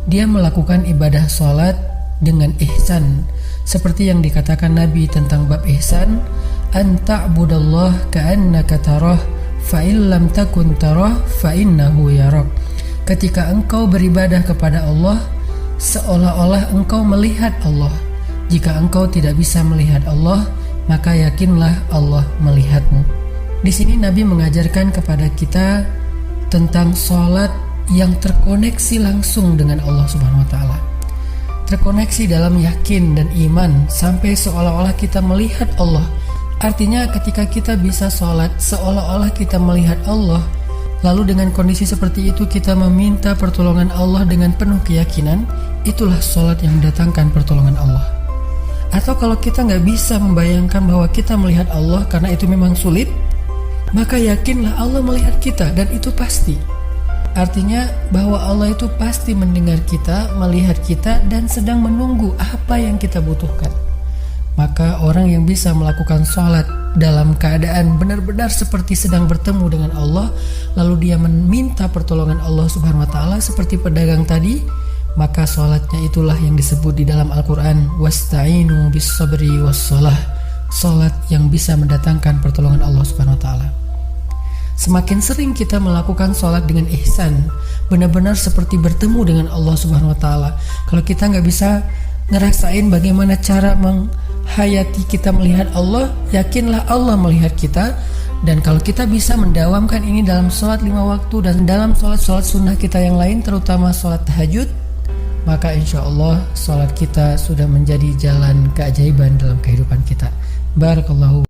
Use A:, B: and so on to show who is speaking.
A: dia melakukan ibadah sholat dengan ihsan, seperti yang dikatakan Nabi tentang bab ihsan, an ta'budallah ka'annaka tarah fa illam takun tarah fa innahu yarak. Ketika engkau beribadah kepada Allah, seolah-olah engkau melihat Allah. Jika engkau tidak bisa melihat Allah, maka yakinlah Allah melihatmu. Di sini Nabi mengajarkan kepada kita tentang sholat yang terkoneksi langsung dengan Allah Subhanahu wa Ta'ala. Terkoneksi dalam yakin dan iman sampai seolah-olah kita melihat Allah. Artinya ketika kita bisa sholat seolah-olah kita melihat Allah, lalu dengan kondisi seperti itu kita meminta pertolongan Allah dengan penuh keyakinan, itulah sholat yang mendatangkan pertolongan Allah. Atau kalau kita gak bisa membayangkan bahwa kita melihat Allah karena itu memang sulit, maka yakinlah Allah melihat kita, dan itu pasti. Artinya bahwa Allah itu pasti mendengar kita, melihat kita, dan sedang menunggu apa yang kita butuhkan. Maka orang yang bisa melakukan sholat dalam keadaan benar-benar seperti sedang bertemu dengan Allah, lalu dia meminta pertolongan Allah Subhanahu wa Ta'ala seperti pedagang tadi, maka sholatnya itulah yang disebut di dalam Al-Quran wasta'inu bis sabri was sholah, sholat yang bisa mendatangkan pertolongan Allah Subhanahu wa Ta'ala. Semakin sering kita melakukan sholat dengan ihsan, benar-benar seperti bertemu dengan Allah Subhanahu wa Ta'ala. Kalau kita gak bisa ngerasain bagaimana cara menghayati kita melihat Allah, yakinlah Allah melihat kita. Dan kalau kita bisa mendawamkan ini dalam sholat 5 waktu dan dalam sholat-sholat sunnah kita yang lain, terutama sholat tahajud, maka insya Allah sholat kita sudah menjadi jalan keajaiban dalam kehidupan kita. Barakallahu.